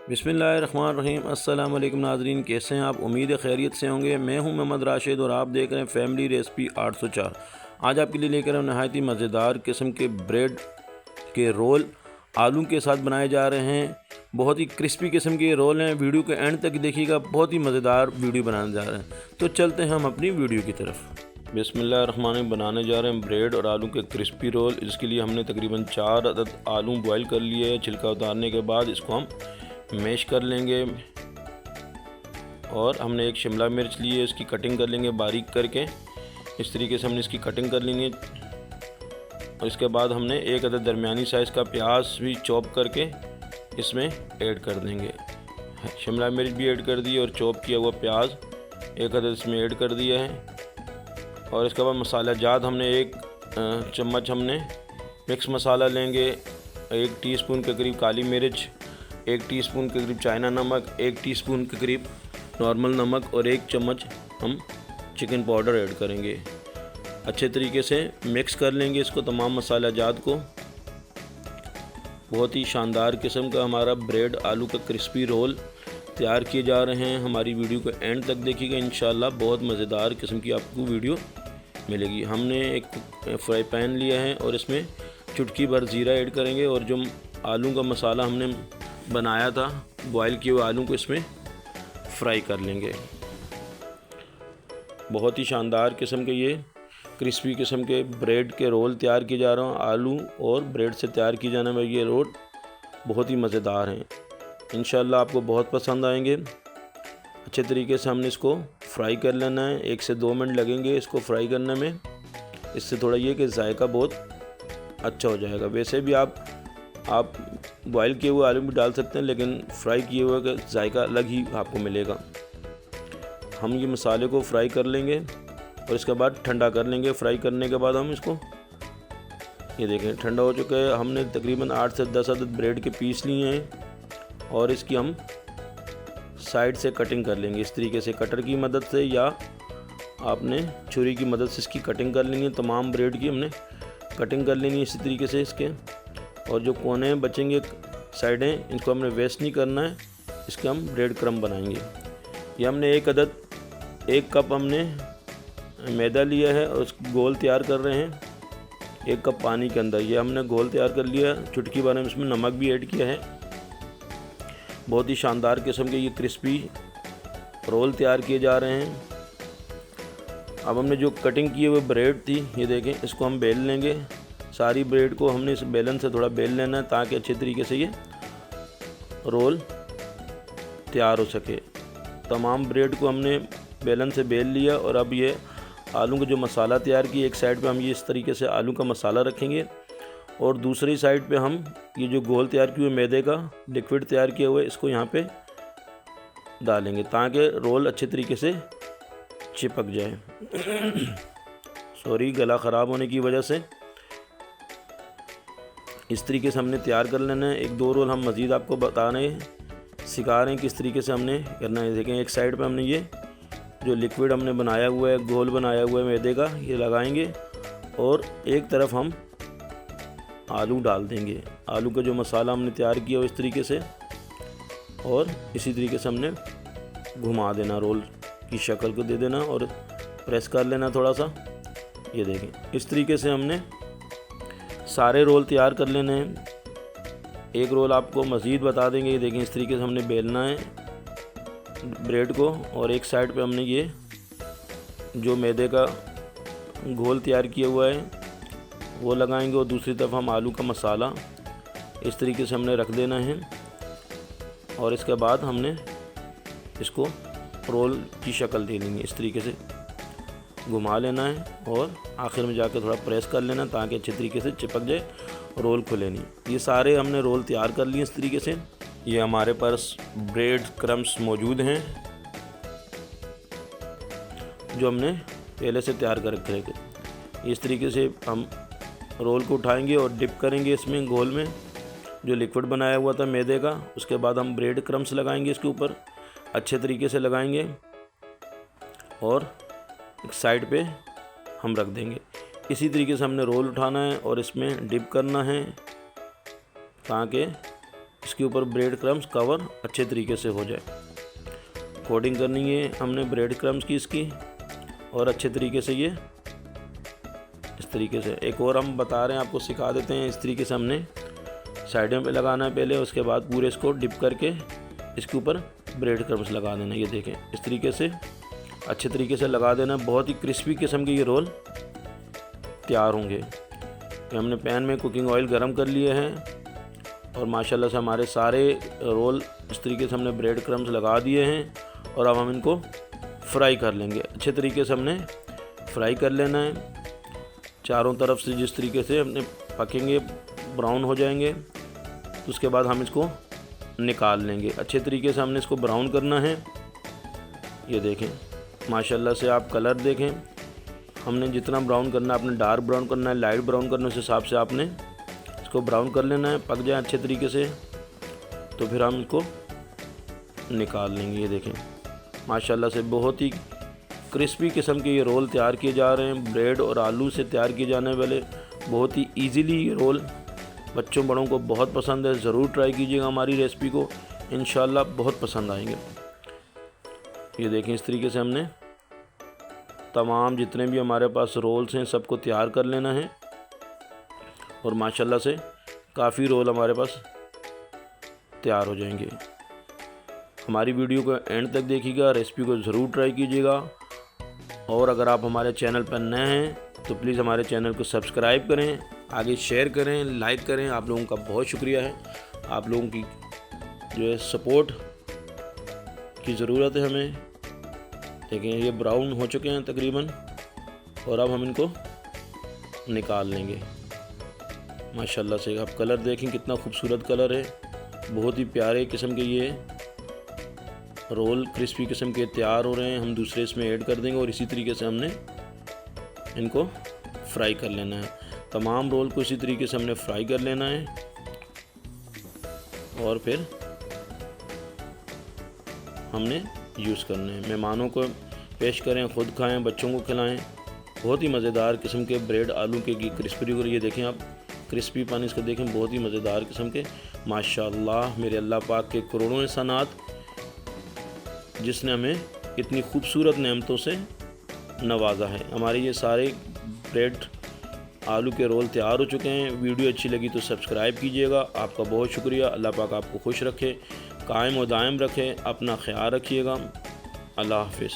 बिस्मिल्लाहिर्रहमानिर्रहीम। अस्सलाम वालेकुम नाज़रीन, कैसे हैं आप? उम्मीद है खैरियत से होंगे। मैं हूं मोहम्मद राशिद और आप देख रहे हैं फैमिली रेसिपी 804। आज आपके लिए लेकर हम नहायत ही मज़ेदार किस्म के ब्रेड के रोल आलू के साथ बनाए जा रहे हैं। बहुत ही क्रिस्पी किस्म के रोल हैं। वीडियो के एंड तक देखिएगा, बहुत ही मज़ेदार वीडियो बनाने जा रहे हैं। तो चलते हैं हम अपनी वीडियो की तरफ। बिस्मिल्लाहिर्रहमानिर्रहीम। बनाने जा रहे हैं ब्रेड और आलू के क्रिस्पी रोल। इसके लिए हमने तकरीबन 4 अदद आलू बॉयल कर लिए। छिलका उतारने के बाद इसको हम मैश कर लेंगे। और हमने एक शिमला मिर्च ली है, इसकी कटिंग कर लेंगे बारीक करके। इस तरीके से हमने इसकी कटिंग कर लेंगे। और इसके बाद हमने एक अदद दरमियानी साइज़ का प्याज भी चॉप करके इसमें ऐड कर देंगे। शिमला मिर्च भी ऐड कर दी और चॉप किया हुआ प्याज एक अदद इसमें ऐड कर दिया है। और इसके बाद मसाला जात हमने एक चम्मच हमने मिक्स मसाला लेंगे। 1 टीस्पून के करीब काली मिर्च, 1 टीस्पून के करीब चाइना नमक, 1 टीस्पून के करीब नॉर्मल नमक और 1 चम्मच हम चिकन पाउडर ऐड करेंगे। अच्छे तरीके से मिक्स कर लेंगे इसको, तमाम मसाला जात को। बहुत ही शानदार किस्म का हमारा ब्रेड आलू का क्रिस्पी रोल तैयार किए जा रहे हैं। हमारी वीडियो को एंड तक देखिएगा, इंशाल्लाह बहुत मज़ेदार किस्म की आपको वीडियो मिलेगी। हमने एक फ्राई पैन लिया है और इसमें चुटकी भर ज़ीरा ऐड करेंगे। और जो आलू का मसाला हमने बनाया था, बॉयल किए हुए आलू को इसमें फ्राई कर लेंगे। बहुत ही शानदार किस्म के ये क्रिस्पी किस्म के ब्रेड के रोल तैयार किए जा रहे हैं। आलू और ब्रेड से तैयार किए जाने वाले ये रोल बहुत ही मज़ेदार हैं। इंशाल्लाह आपको बहुत पसंद आएंगे। अच्छे तरीके से हमने इसको फ्राई कर लेना है। 1 से 2 मिनट लगेंगे इसको फ्राई करने में। इससे थोड़ा ये कि जायका बहुत अच्छा हो जाएगा। वैसे भी आप बॉयल किए हुए आलू भी डाल सकते हैं, लेकिन फ्राई किए हुए का जायका अलग ही आपको मिलेगा। हम ये मसाले को फ्राई कर लेंगे और इसके बाद ठंडा कर लेंगे। फ्राई करने के बाद हम इसको, ये देखें ठंडा हो चुका है। हमने तकरीबन 8 से 10 अदद ब्रेड के पीस लिए हैं और इसकी हम साइड से कटिंग कर लेंगे। इस तरीके से कटर की मदद से या आपने छुरी की मदद से इसकी कटिंग कर लेनी है। तमाम ब्रेड की हमने कटिंग कर लेनी है इसी तरीके से इसके। और जो कोने बचेंगे साइडें, इनको हमने वेस्ट नहीं करना है। इसके हम ब्रेड क्रम्ब बनाएंगे। ये हमने 1 कप हमने मैदा लिया है और उसको गोल तैयार कर रहे हैं 1 कप पानी के अंदर। ये हमने गोल तैयार कर लिया। चुटकी भर में इसमें नमक भी ऐड किया है। बहुत ही शानदार किस्म के ये क्रिस्पी रोल तैयार किए जा रहे हैं। अब हमने जो कटिंग किए हुए ब्रेड थी, ये देखें, इसको हम बेल लेंगे। सारी ब्रेड को हमने इस बेलन से थोड़ा बेल लेना है ताकि अच्छे तरीके से ये रोल तैयार हो सके। तमाम ब्रेड को हमने बेलन से बेल लिया। और अब ये आलू का जो मसाला तैयार किया, एक साइड पे हम ये इस तरीके से आलू का मसाला रखेंगे और दूसरी साइड पे हम ये जो गोल तैयार किए हुए मैदे का लिक्विड तैयार किया हुआ है, इसको यहाँ पे डालेंगे ताकि रोल अच्छे तरीके से चिपक जाए। सॉरी, गला ख़राब होने की वजह से। इस तरीके से हमने तैयार कर लेना है। 1-2 रोल हम मज़ीद आपको बता रहे हैं, सिखा रहे हैं किस तरीके से हमने करना है। देखें, एक साइड पे हमने ये जो लिक्विड हमने बनाया हुआ है, गोल बनाया हुआ है मैदे का, ये लगाएंगे और एक तरफ हम आलू डाल देंगे। आलू का जो मसाला हमने तैयार किया हो इस तरीके से, और इसी तरीके से हमने घुमा देना, रोल की शक्ल को दे देना और प्रेस कर लेना थोड़ा सा। ये देखें, इस तरीके से हमने सारे रोल तैयार कर लेने हैं। एक रोल आपको मज़ीद बता देंगे। ये देखें, इस तरीके से हमने बेलना है ब्रेड को और एक साइड पे हमने ये जो मैदे का घोल तैयार किया हुआ है वो लगाएंगे और दूसरी तरफ हम आलू का मसाला इस तरीके से हमने रख देना है। और इसके बाद हमने इसको रोल की शक्ल दे लेंगे। इस तरीके से घुमा लेना है और आखिर में जाकर थोड़ा प्रेस कर लेना ताकि अच्छे तरीके से चिपक जाए, रोल खुले नहीं। ये सारे हमने रोल तैयार कर लिए इस तरीके से। ये हमारे पास ब्रेड क्रम्स मौजूद हैं जो हमने पहले से तैयार कर रखे थे। इस तरीके से हम रोल को उठाएंगे और डिप करेंगे इसमें घोल में जो लिक्विड बनाया हुआ था मैदे का। उसके बाद हम ब्रेड क्रम्स लगाएंगे इसके ऊपर, अच्छे तरीके से लगाएंगे और एक साइड पे हम रख देंगे। इसी तरीके से हमने रोल उठाना है और इसमें डिप करना है ताकि इसके ऊपर ब्रेड क्रम्स कवर अच्छे तरीके से हो जाए। कोटिंग करनी है हमने ब्रेड क्रम्स की इसकी, और अच्छे तरीके से ये इस तरीके से। एक और हम बता रहे हैं, आपको सिखा देते हैं। इस तरीके से हमने साइडों पे लगाना है पहले, उसके बाद पूरे इसको डिप करके इसके ऊपर ब्रेड क्रम्स लगा देना। ये देखें इस तरीके से अच्छे तरीके से लगा देना। बहुत ही क्रिस्पी किस्म के ये रोल तैयार होंगे। ये हमने पैन में कुकिंग ऑयल गरम कर लिए हैं और माशाल्लाह से हमारे सारे रोल इस तरीके से हमने ब्रेड क्रम्स लगा दिए हैं। और अब हम इनको फ्राई कर लेंगे। अच्छे तरीके से हमने फ्राई कर लेना है चारों तरफ से। जिस तरीके से हमने पकेंगे, ब्राउन हो जाएंगे, तो उसके बाद हम इसको निकाल लेंगे। अच्छे तरीके से हमने इसको ब्राउन करना है। ये देखें माशाल्लाह से, आप कलर देखें। हमने जितना ब्राउन करना है, आपने डार्क ब्राउन करना है, लाइट ब्राउन करना है, उस हिसाब से आपने इसको ब्राउन कर लेना है। पक जाए अच्छे तरीके से तो फिर हम इसको निकाल लेंगे। ये देखें माशाल्लाह से बहुत ही क्रिस्पी किस्म के ये रोल तैयार किए जा रहे हैं। ब्रेड और आलू से तैयार किए जाने वाले बहुत ही ईजीली ये रोल बच्चों बड़ों को बहुत पसंद है। ज़रूर ट्राई कीजिएगा हमारी रेसिपी को, इंशाल्लाह बहुत पसंद आएंगे। ये देखें इस तरीके से हमने तमाम जितने भी हमारे पास रोल्स हैं सबको तैयार कर लेना है। और माशाल्लाह से काफ़ी रोल हमारे पास तैयार हो जाएंगे। हमारी वीडियो को एंड तक देखिएगा, रेसिपी को ज़रूर ट्राई कीजिएगा। और अगर आप हमारे चैनल पर नए हैं तो प्लीज़ हमारे चैनल को सब्सक्राइब करें, आगे शेयर करें, लाइक करें। आप लोगों का बहुत शुक्रिया है। आप लोगों की जो है सपोर्ट की ज़रूरत है हमें। देखें ये ब्राउन हो चुके हैं तकरीबन, और अब हम इनको निकाल लेंगे। माशाल्लाह से आप कलर देखें कितना खूबसूरत कलर है। बहुत ही प्यारे किस्म के ये रोल क्रिस्पी किस्म के तैयार हो रहे हैं। हम दूसरे इसमें ऐड कर देंगे और इसी तरीके से हमने इनको फ्राई कर लेना है। तमाम रोल को इसी तरीके से हमने फ्राई कर लेना है और फिर हमने यूज़ करने हैं। मेहमानों को पेश करें, ख़ुद खाएं, बच्चों को खिलाएं। बहुत ही मज़ेदार किस्म के ब्रेड आलू के क्रिस्पी हो। ये देखें आप क्रिस्पी पानी इसका देखें, बहुत ही मज़ेदार किस्म के। माशाल्लाह मेरे अल्लाह पाक के करोड़ों एहसानात जिसने हमें इतनी खूबसूरत नेमतों से नवाजा है। हमारे ये सारे ब्रेड आलू के रोल तैयार हो चुके हैं। वीडियो अच्छी लगी तो सब्सक्राइब कीजिएगा। आपका बहुत शुक्रिया। अल्लाह पाक आपको खुश रखे, कायम और दायम रखे। अपना ख्याल रखिएगा। अल्लाह हाफ़िज़।